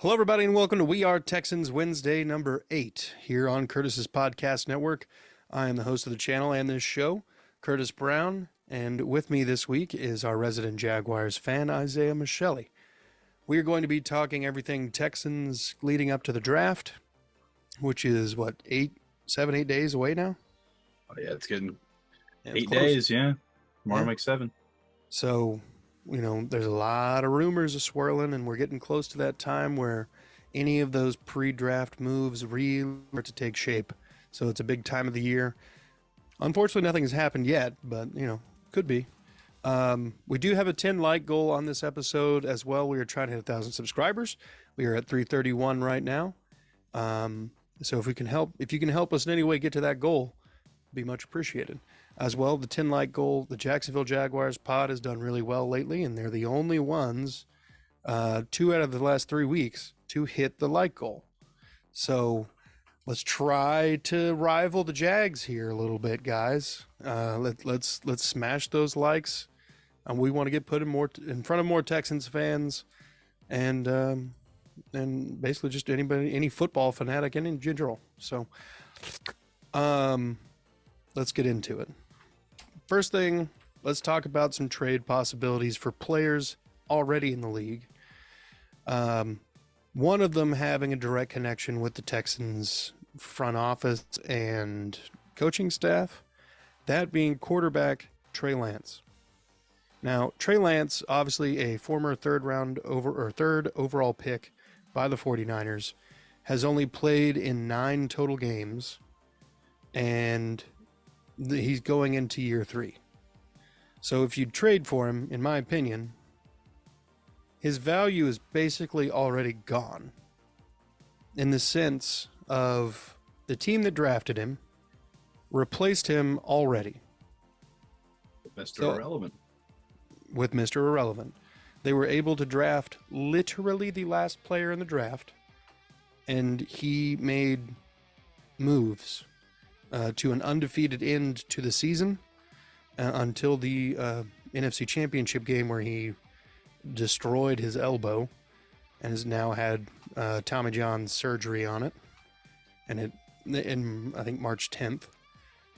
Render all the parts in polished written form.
Hello, everybody, and welcome to We Are Texans Wednesday, number 8, here on Curtis's Podcast Network. I am the host of the channel and this show, Curtis Brown, and with me this week is our resident Jaguars fan, Isaiah Masciale. We are going to be talking everything Texans leading up to the draft, which is, 8 days away now? Oh, yeah, it's getting It's 8 close. days, yeah. Tomorrow Yeah. makes 7. So, there's a lot of rumors swirling, and we're getting close to that time where any of those pre-draft moves really start to take shape. So it's a big time of the year. Unfortunately, nothing has happened yet, but, could be. We do have a 10-like goal on this episode as well. We are trying to hit 1,000 subscribers. We are at 331 right now. So if you can help us in any way get to that goal, be much appreciated. As well, the 10-like goal, the Jacksonville Jaguars pod has done really well lately, and they're the only ones, 2 out of the last 3 weeks, to hit the like goal. So let's try to rival the Jags here a little bit, guys. Let's smash those likes. We want to get put in front of more Texans fans, and basically just any football fanatic in general. So, let's get into it. First thing, let's talk about some trade possibilities for players already in the league. One of them having a direct connection with the Texans front office and coaching staff, that being quarterback Trey Lance. Now, Trey Lance, obviously a former third overall pick by the 49ers, has only played in 9 total games, and he's going into year 3. So if you trade for him, in my opinion, his value is basically already gone, in the sense of the team that drafted him replaced him already. Mr. Irrelevant. With Mr. Irrelevant. They were able to draft literally the last player in the draft, and he made moves to an undefeated end to the season until the NFC Championship game, where he destroyed his elbow and has now had Tommy John surgery on it, and in I think March 10th,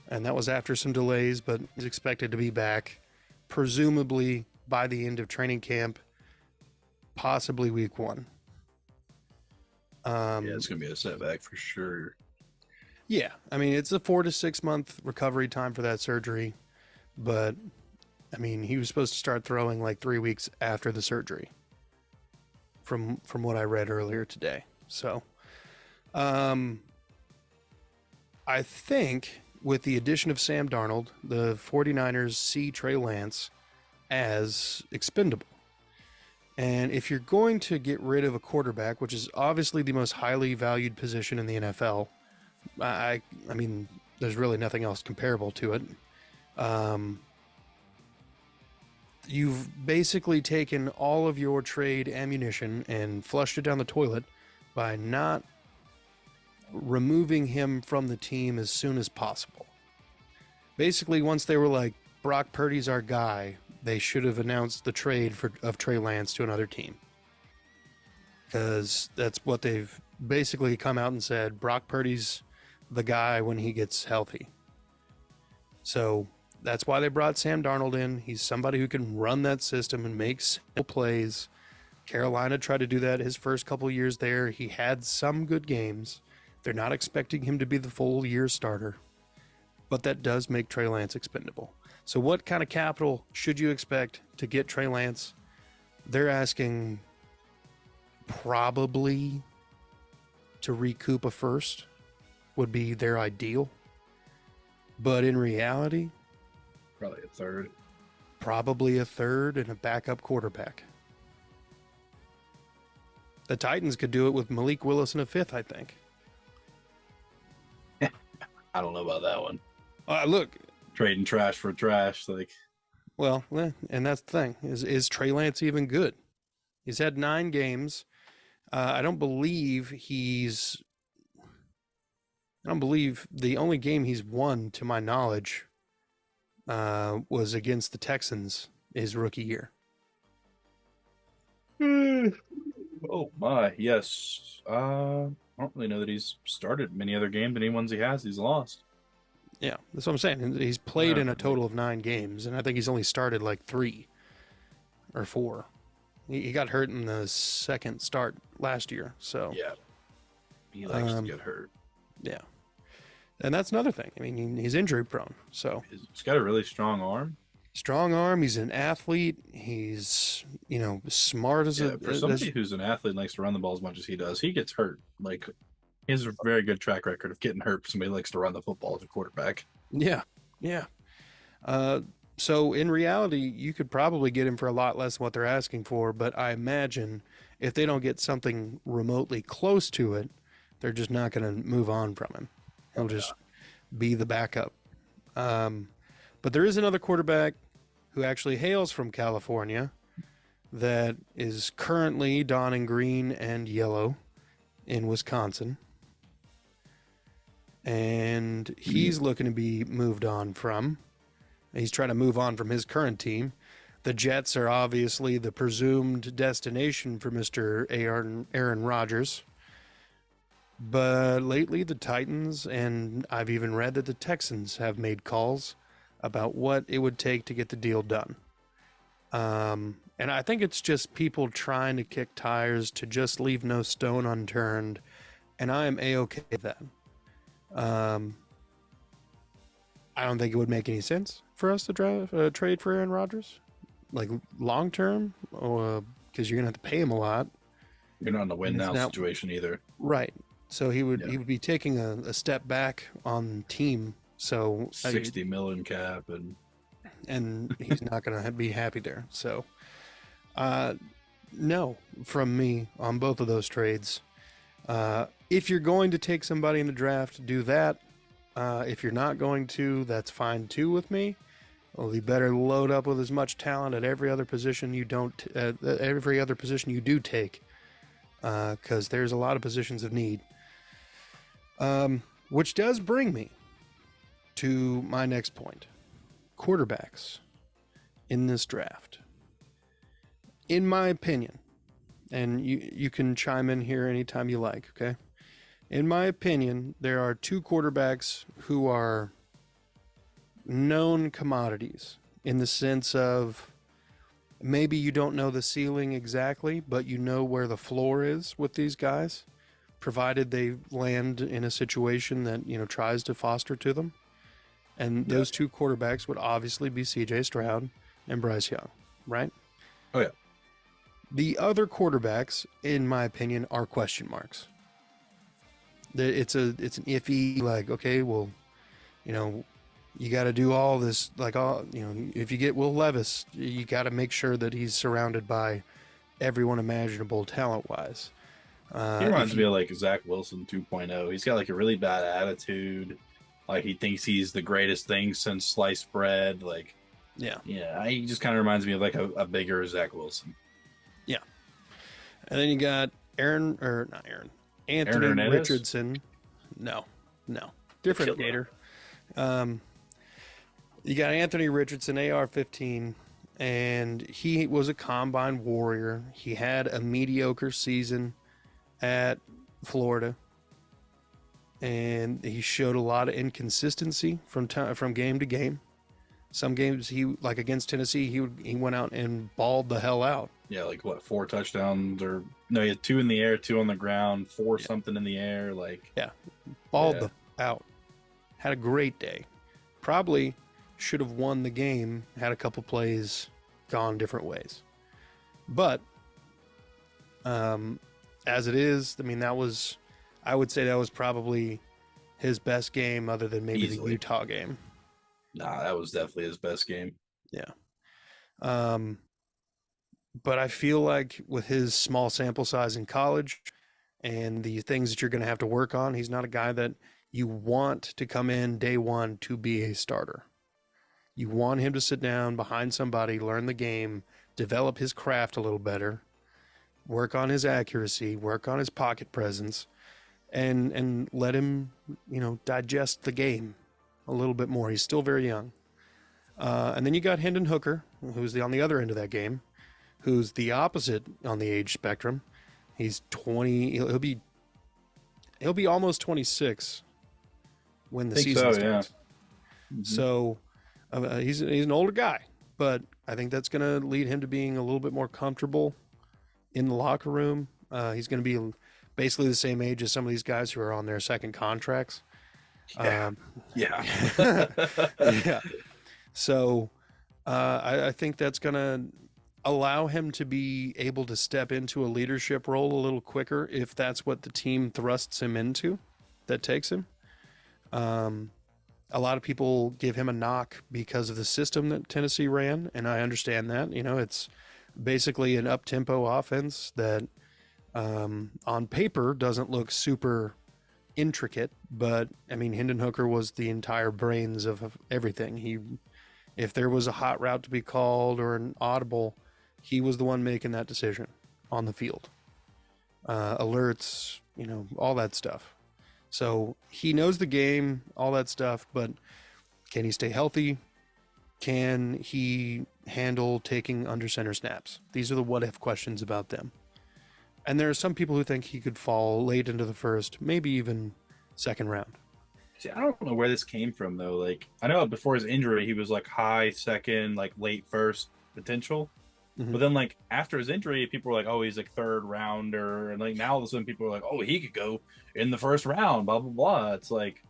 and that was after some delays, but he's expected to be back presumably by the end of training camp, possibly week 1. Yeah, it's going to be a setback for sure. Yeah, I mean, it's a 4 to 6 month recovery time for that surgery, but I mean, he was supposed to start throwing like 3 weeks after the surgery, from what I read earlier today. So, I think with the addition of Sam Darnold, the 49ers see Trey Lance as expendable. And if you're going to get rid of a quarterback, which is obviously the most highly valued position in the NFL, I mean, there's really nothing else comparable to it. You've basically taken all of your trade ammunition and flushed it down the toilet by not removing him from the team as soon as possible. Basically, once they were like, Brock Purdy's our guy, they should have announced the trade of Trey Lance to another team. Because that's what they've basically come out and said. Brock Purdy's the guy when he gets healthy. So that's why they brought Sam Darnold in. He's somebody who can run that system and make simple plays. Carolina tried to do that his first couple years there. He had some good games. They're not expecting him to be the full year starter, but that does make Trey Lance expendable. So what kind of capital should you expect to get Trey Lance? They're asking probably to recoup a first would be their ideal. But in reality, Probably a third. Probably a third and a backup quarterback. The Titans could do it with Malik Willis in a 5th, I think. I don't know about that one. Look, Trading trash for trash, like. Well, and that's the thing. Is Trey Lance even good? He's had 9 games. I don't believe the only game he's won, to my knowledge, was against the Texans his rookie year. Oh my, yes. I don't really know that he's started many other games, and any ones he has, he's lost. Yeah, that's what I'm saying. He's played in a total of 9 games, and I think he's only started like 3 or 4. He got hurt in the second start last year, so Yeah, he likes to um, get hurt. yeah. And that's another thing. I mean, he's injury prone, so He's got a really strong arm. strong arm. He's an athlete. He's smart as Yeah, for somebody as who's an athlete and likes to run the ball as much as he does, he gets hurt. Like he has a very good track record of getting hurt. For somebody who likes to run the football as a quarterback. yeah, yeah. Uh, so in reality, you could probably get him for a lot less than what they're asking for. But I imagine if they don't get something remotely close to it, they're just not going to move on from him. He'll Oh just be the backup. Um, but there is another quarterback who actually hails from California that is currently donning green and yellow in Wisconsin. And he's looking to be moved on from. He's trying to move on from his current team. The Jets are obviously the presumed destination for Mr. Aaron Rodgers. But lately, the Titans, and I've even read that the Texans have made calls about what it would take to get the deal done. And I think it's just people trying to kick tires to just leave no stone unturned. And I am A-okay with that. I don't think it would make any sense for us to trade for Aaron Rodgers, like long term, because you're gonna have to pay him a lot. You're not in a win And it's now not situation either. right. So he Yeah, would be taking a step back on team. So 60 million cap, and he's not gonna be happy there. So no, from me on both of those trades. If you're going to take somebody in the draft, do that. If you're not going to, that's fine too with me. Well, you better load up with as much talent at every other position you do take, because there's a lot of positions of need. Which does bring me to my next point: quarterbacks in this draft. In my opinion, and you can chime in here anytime you like, okay? In my opinion, there are 2 quarterbacks who are known commodities in the sense of maybe you don't know the ceiling exactly, but you know where the floor is with these guys, provided they land in a situation that, tries to foster to them. And yeah. those 2 quarterbacks would obviously be CJ Stroud and Bryce Young, right? Oh yeah, The other quarterbacks, in my opinion, are question marks. It's an iffy, like, okay, well, you got to do all this, like, if you get Will Levis, you got to make sure that he's surrounded by everyone imaginable talent wise. he reminds me of like Zach Wilson 2.0. He's got like a really bad attitude. Like he thinks he's the greatest thing since sliced bread. Like, Yeah, yeah, he just kind of reminds me of like a bigger Zach Wilson. yeah. And then you got Aaron Anthony Hernandez, Richardson. No, different killer. Gator. You got Anthony Richardson, AR-15, and he was a combine warrior. He had a mediocre season at Florida, and he showed a lot of inconsistency from game to game. Some games like against Tennessee, he went out and balled the hell out. Yeah, like what, 4 touchdowns or no? He had 2 in the air, 2 on the ground, 4 Yeah. something in the air. Like, Yeah, balled yeah. the out. Had a great day. Probably should have won the game had a couple plays gone different ways. But as it is, I mean, I would say that was probably his best game other than maybe the Easily. Utah game. Nah, that was definitely his best game. Yeah. But I feel like with his small sample size in college and the things that you're going to have to work on, he's not a guy that you want to come in day one to be a starter. You want him to sit down behind somebody, learn the game, develop his craft a little better, work on his accuracy, work on his pocket presence, and let him, digest the game a little bit more. He's still very young. And then you got Hendon Hooker, who's on the other end of that game, who's the opposite on the age spectrum. He's 20. He'll be almost 26 when I the think season so, yeah. starts. Mhm. So he's an older guy, but I think that's going to lead him to being a little bit more comfortable in the locker room. He's going to be basically the same age as some of these guys who are on their second contracts. Yeah. Um, Yeah. yeah. So I think that's going to allow him to be able to step into a leadership role a little quicker if that's what the team thrusts him into that takes him. Um, a lot of people give him a knock because of the system that Tennessee ran, and I understand that. You know, it's basically an up tempo offense that on paper doesn't look super intricate, but I mean, Hendon Hooker was the entire brains of everything. If there was a hot route to be called or an audible, he was the one making that decision on the field. Alerts, you know, all that stuff. So he knows the game, all that stuff, but can he stay healthy? Can he handle taking under center snaps? These are the what if questions about them. And there are some people who think he could fall late into the first, maybe even second round. See, I don't know where this came from though. Like, I know before his injury, he was like high second, like late first potential. Mm-hmm. But then, like after his injury, people were like, "Oh, he's like third rounder," and like now all of a sudden, people are like, "Oh, he could go in the first round." Blah blah blah. It's like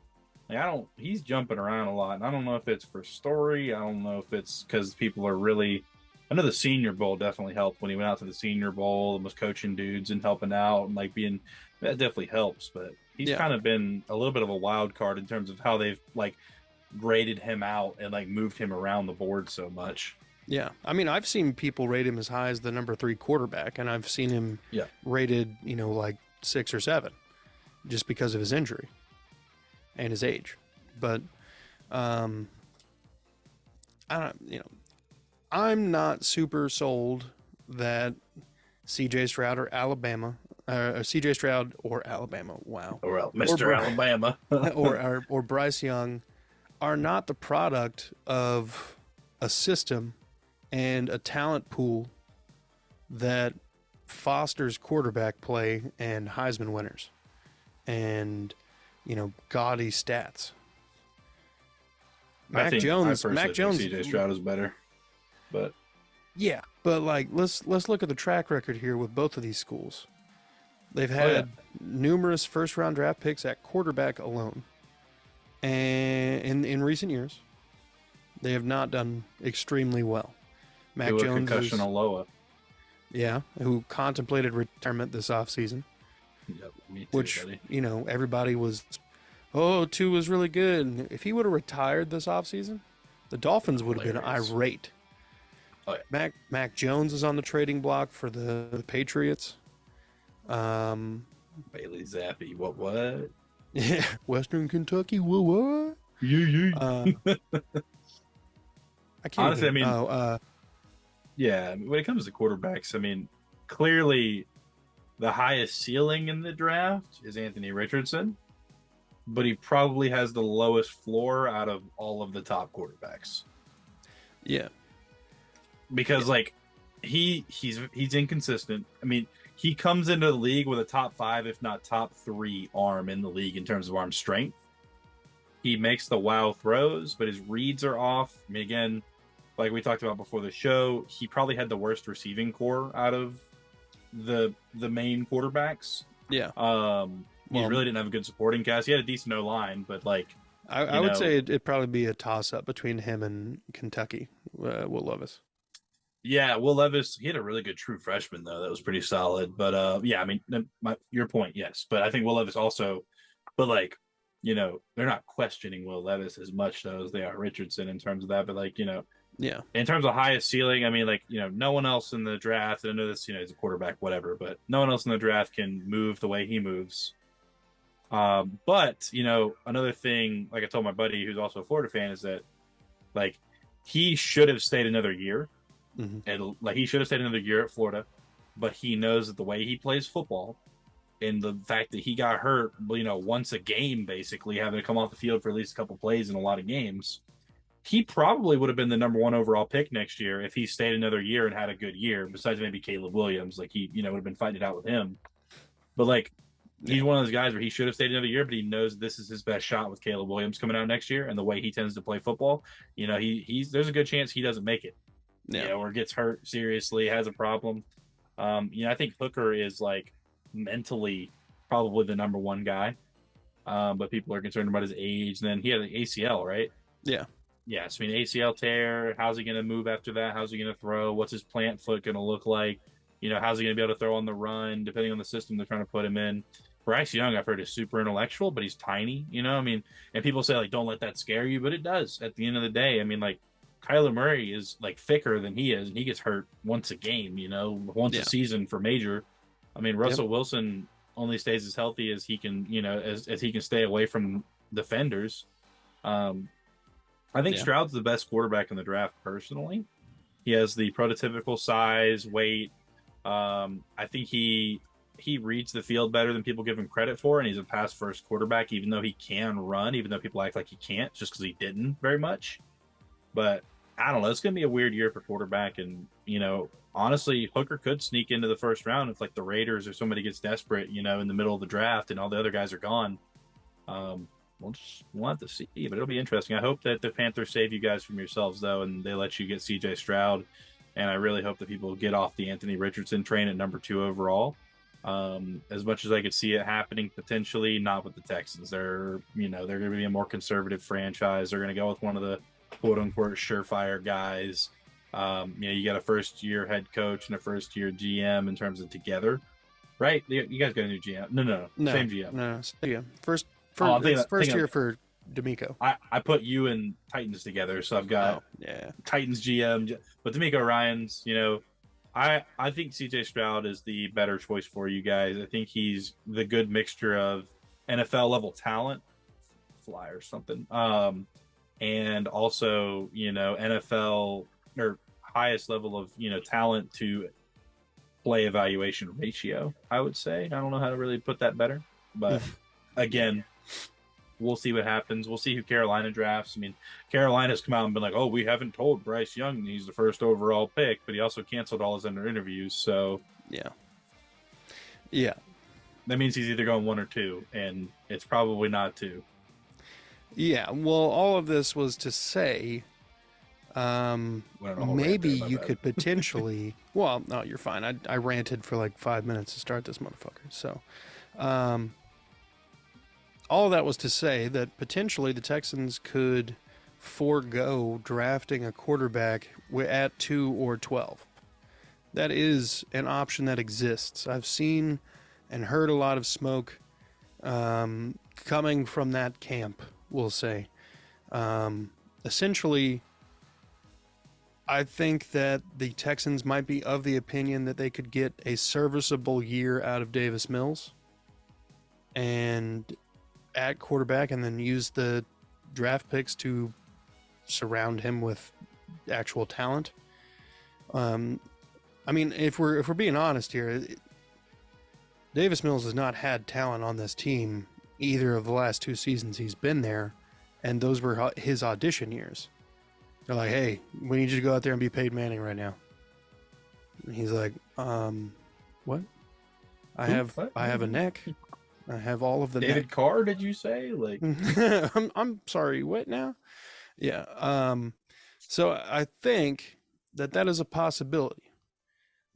I don't. He's jumping around a lot, and I don't know if it's for story. I don't know if it's because people are really. I know the Senior Bowl definitely helped when he went out to the Senior Bowl and was coaching dudes and helping out and like being that definitely helps. But he's Yeah. kind of been a little bit of a wild card in terms of how they've like graded him out and like moved him around the board so much. Yeah. I mean, I've seen people rate him as high as the number 3 quarterback, and I've seen him Yeah, rated, you know, like 6 or 7 just because of his injury and his age. But um, I don't, you know, I'm not super sold that CJ Stroud or Alabama, CJ Stroud or Alabama, wow, or or Mr. Alabama. or Bryce Young are not the product of a system and a talent pool that fosters quarterback play and Heisman winners and, you know, gaudy stats. I think I Mac personally think Jones, CJ Stroud is better, but yeah, but like let's look at the track record here with both of these schools. They've oh yeah, had numerous first round draft picks at quarterback alone, and in recent years, they have not done extremely well. Mac do a Jones concussion is, Aloha. yeah, who contemplated retirement this offseason, Yep, me too, which, buddy. you know, everybody was, oh, two was really good. And if he would have retired this offseason, the Dolphins would have been Hilarious. irate. Oh yeah, Mac Jones is on the trading block for the Patriots. Um, Bailey Zappi. What? yeah, Western Kentucky. What? Yeah, Uh, yeah. I can't Honestly, I even. mean, Oh, yeah. I mean, when it comes to quarterbacks, I mean, clearly the highest ceiling in the draft is Anthony Richardson, but he probably has the lowest floor out of all of the top quarterbacks yeah, yeah, because like he's inconsistent. I mean, he comes into the league with a top 5, if not top 3 arm in the league in terms of arm strength. He makes the wow throws, but his reads are off. I mean, again, like we talked about before the show, he probably had the worst receiving core out of the main quarterbacks. yeah. He Well, really didn't have a good supporting cast. He had a decent O line, but like I you would know, say it'd probably be a toss up between him and Kentucky. Will Levis. yeah, Will Levis, he had a really good true freshman though. That was pretty solid. But yeah, I mean, your point, yes. But I think Will Levis also, but like, they're not questioning Will Levis as much though as they are Richardson in terms of that. But like, Yeah, in terms of highest ceiling, I mean, like, no one else in the draft, I know this, he's a quarterback, whatever, but no one else in the draft can move the way he moves. But, another thing, like I told my buddy who's also a Florida fan, is that, like, he should have stayed another year. mm-hmm. And, like, he should have stayed another year at Florida. But he knows that the way he plays football and the fact that he got hurt, once a game, basically, having to come off the field for at least a couple plays in a lot of games, he probably would have been the number 1 overall pick next year if he stayed another year and had a good year, besides maybe Caleb Williams. Like, he, would have been fighting it out with him. But like, he's Yeah. one of those guys where he should have stayed another year, but he knows this is his best shot with Caleb Williams coming out next year, and the way he tends to play football, he's there's a good chance he doesn't make it, Yeah. or gets hurt seriously, has a problem. I think Hooker is like mentally probably the number one guy, but people are concerned about his age. And then he had an ACL, right? Yeah. Yeah, so I mean, ACL tear. How's he going to move after that? How's he going to throw? What's his plant foot going to look like? How's he going to be able to throw on the run, depending on the system they're trying to put him in? Bryce Young, I've heard, is super intellectual, but he's tiny. I mean, and people say like, don't let that scare you, but it does. At the end of the day, I mean, like, Kyler Murray is like thicker than he is, and he gets hurt once a game. Once Yeah. a season for major. I mean, Russell Wilson only stays as healthy as he can, as he can stay away from defenders. I think Stroud's the best quarterback in the draft personally. He has the prototypical size, weight. I think he reads the field better than people give him credit for, and he's a pass first quarterback, even though he can run, even though people act like he can't, just because he didn't very much. But I don't know. It's going to be a weird year for quarterback, and honestly, Hooker could sneak into the first round if like the Raiders or somebody gets desperate, in the middle of the draft, and all the other guys are gone. We'll have to see, but it'll be interesting. I hope that the Panthers save you guys from yourselves, though, and they let you get CJ Stroud. And I really hope that people get off the Anthony Richardson train at number 2 overall. As much as I could see it happening potentially, not with the Texans. They're going to be a more conservative franchise. They're going to go with one of the quote unquote surefire guys. You got a first year head coach and a first year GM in terms of together, right? You guys got a new GM? No, same GM. No, yeah. First year for D'Amico. I put you and Titans together, so I've got Titans GM, but D'Amico Ryans. I think CJ Stroud is the better choice for you guys. I think he's the good mixture of NFL level talent, fly or something, and also NFL or highest level of talent to play evaluation ratio. I would say I don't know how to really put that better, but again. We'll see what happens. We'll see who Carolina drafts. I mean, Carolina's come out and been like, oh, we haven't told Bryce Young he's the first overall pick, but he also canceled all his other interviews. So, yeah. That means he's either going 1 or 2, and it's probably not 2. Yeah, well, all of this was to say maybe you could potentially... Well, no, you're fine. I ranted for like 5 minutes to start this motherfucker. So, all that was to say that potentially the Texans could forego drafting a quarterback at 2 or 12. That is an option that exists. I've seen and heard a lot of smoke coming from that camp, we'll say. Essentially, I think that the Texans might be of the opinion that they could get a serviceable year out of Davis Mills and at quarterback, and then use the draft picks to surround him with actual talent. I mean, if we're being honest here, Davis Mills has not had talent on this team either of the last 2 seasons he's been there, and those were his audition years. They're like, hey, we need you to go out there and be Peyton Manning right now. And he's like, what? I have a neck. I have all of the David Carr, did you say? Like, I'm sorry, what now? Yeah. So I think that is a possibility.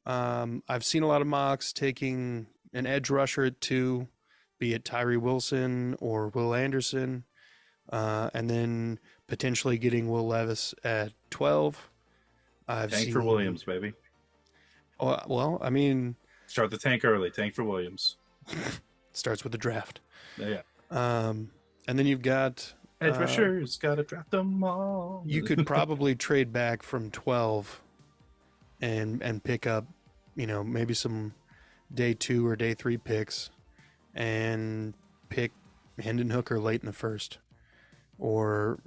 I've seen a lot of mocks taking an edge rusher at 2, be it Tyree Wilson or Will Anderson, and then potentially getting Will Levis at 12. Tank for Williams, baby. Well, I mean, start the tank early. Tank for Williams. Starts with the draft. Yeah. And then you've got edge rushers, gotta draft them all. You could probably trade back from 12 and pick up, maybe some day 2 or day 3 picks and pick Hendon Hooker late in the first, or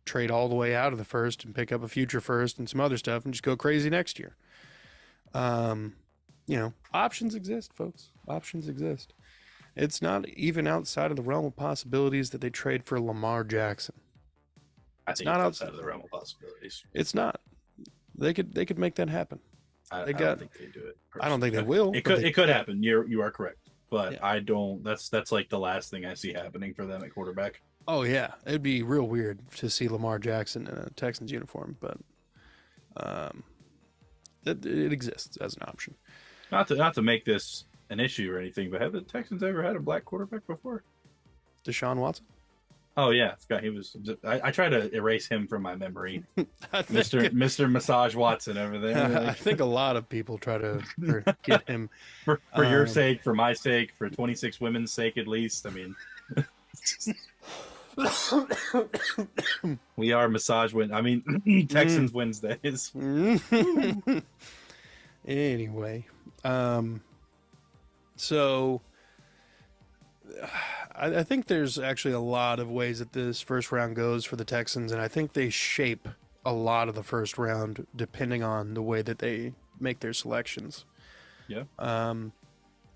trade all the way out of the first and pick up a future first and some other stuff and just go crazy next year. Options exist, folks. Options exist. It's not even outside of the realm of possibilities that they trade for Lamar Jackson. I think it's outside of the realm of possibilities. It's not. They could make that happen. They I got. don't think they do it. I don't think they Personally. will. It could happen. You are correct, but Yeah. I don't. That's like the last thing I see happening for them at quarterback. Oh yeah, it'd be real weird to see Lamar Jackson in a Texans uniform, but um, it exists as an option. Not to make this an issue or anything, but have the Texans ever had a black quarterback before? Deshaun Watson. Oh yeah, Scott. He was. I try to erase him from my memory. I think, Mister Massage Watson over there. I Like, think a lot of people try to get him. for your sake, for my sake, for 26 women's sake at least. I mean, we are massage win. I mean, Texans Wednesdays. Anyway, so I think there's actually a lot of ways that this first round goes for the Texans, and I think they shape a lot of the first round depending on the way that they make their selections. Yeah.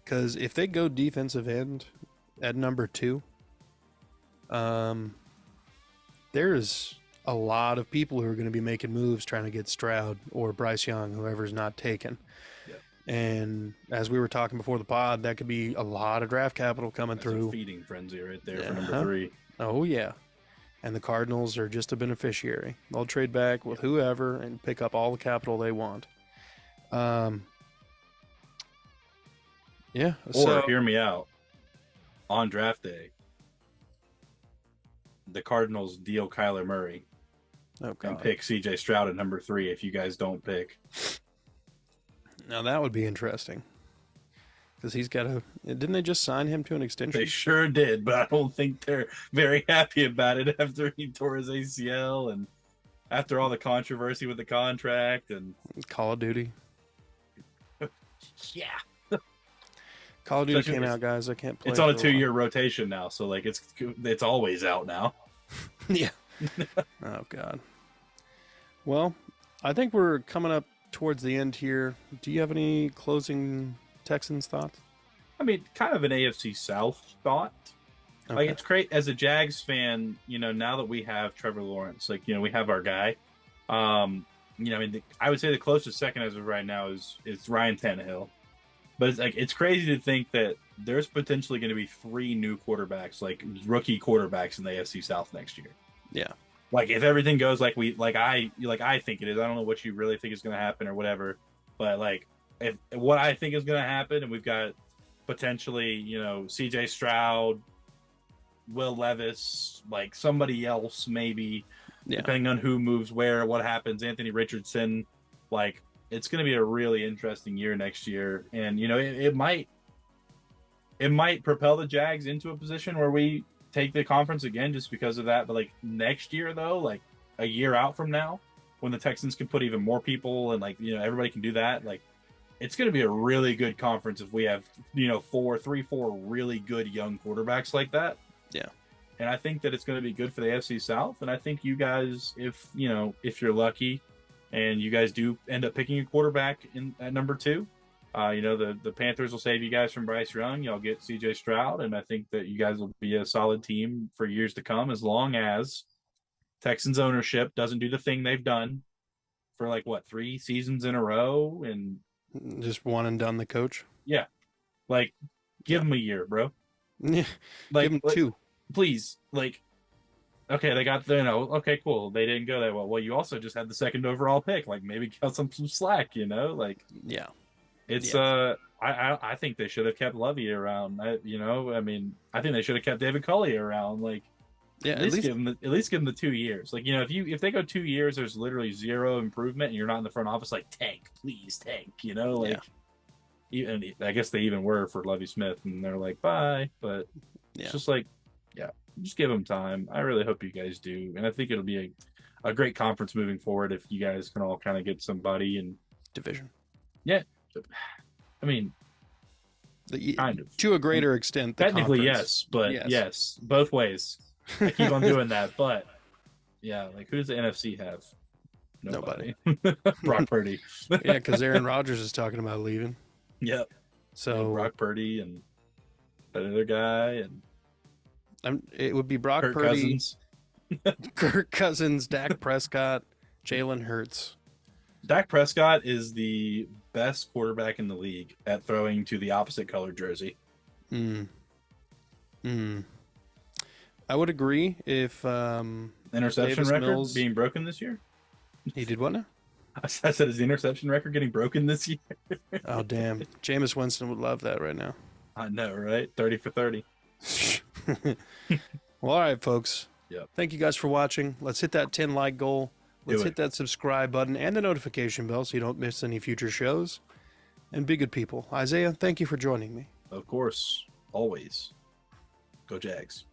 Because if they go defensive end at number 2, there's a lot of people who are going to be making moves trying to get Stroud or Bryce Young, whoever's not taken. Yeah. And as we were talking before the pod, that could be a lot of draft capital coming That's through. a feeding frenzy right there for number 3. Oh, yeah. And the Cardinals are just a beneficiary. They'll trade back with whoever and pick up all the capital they want. Yeah. Or hear me out. On draft day, the Cardinals deal Kyler Murray and pick CJ Stroud at number 3 if you guys don't pick. Now that would be interesting. Because he's got a... Didn't they just sign him to an extension? They sure did, but I don't think they're very happy about it after he tore his ACL and after all the controversy with the contract and Call of Duty. yeah. Call of Duty came out, guys. I can't play. It's on a 2-year rotation now, so like it's always out now. Yeah. Oh God. Well, I think we're coming up towards the end here. Do you have any closing Texans thoughts? I mean, kind of an AFC South thought. Okay. Like it's great as a Jags fan, you know, now that we have Trevor Lawrence, like, you know, we have our guy. You know, I mean, I would say the closest second as of right now is Ryan Tannehill. But it's like it's crazy to think that there's potentially going to be 3 new quarterbacks, like rookie quarterbacks in the AFC South next year. Yeah. Like if everything goes like I think it is. I don't know what you really think is going to happen or whatever, but like if what I think is going to happen, and we've got potentially, you know, CJ Stroud, Will Levis, like somebody else maybe, depending on who moves where, what happens, Anthony Richardson, like it's going to be a really interesting year next year. And, you know, it might propel the Jags into a position where we take the conference again just because of that. But like next year though, like a year out from now, when the Texans can put even more people and like, you know, everybody can do that, like it's going to be a really good conference if we have, you know, 4 really good young quarterbacks like that. Yeah. And I think that it's going to be good for the AFC South. And I think you guys, if you're lucky and you guys do end up picking a quarterback at number 2, you know, the Panthers will save you guys from Bryce Young. Y'all get CJ Stroud. And I think that you guys will be a solid team for years to come, as long as Texans ownership doesn't do the thing they've done for like, 3 seasons in a row. And just one and done the coach. Yeah. Like, give him a year, bro. Yeah. Like, give him 2. Please. Like, okay, they got the, okay, cool. They didn't go that well. Well, you also just had the 2nd overall pick. Like, maybe cut some slack, you know? Like, yeah. It's I think they should have kept Lovey around. I think they should have kept David Culley around. Like, at least give him the 2 years. Like, you know, if they go 2 years, there's literally 0 improvement, and you're not in the front office. Like, tank, please tank. You know, like, even I guess they even were for Lovey Smith, and they're like, bye. But it's just like, just give them time. I really hope you guys do, and I think it'll be a great conference moving forward if you guys can all kind of get somebody in division. Yeah. I mean, kind of to a greater extent. Technically, yes, but yes, both ways. I keep on doing that, but yeah, like who does the NFC have? Nobody. Brock Purdy. Yeah, because Aaron Rodgers is talking about leaving. Yep. So Brock Purdy and that other guy, and it would be Brock Purdy, Cousins. Kirk Cousins, Dak Prescott, Jalen Hurts. Dak Prescott is the best quarterback in the league at throwing to the opposite color jersey. Mm. I would agree if Interception Davis record Mills being broken this year. he did what now? I said, is the interception record getting broken this year? Oh damn, Jameis Winston would love that right now. I know, right? 30 for 30. Well, all right, folks. Yep. Thank you guys for watching. Let's hit that 10 like goal. Let's hit that subscribe button and the notification bell so you don't miss any future shows. And be good people. Isaiah, thank you for joining me. Of course, always. Go Jags.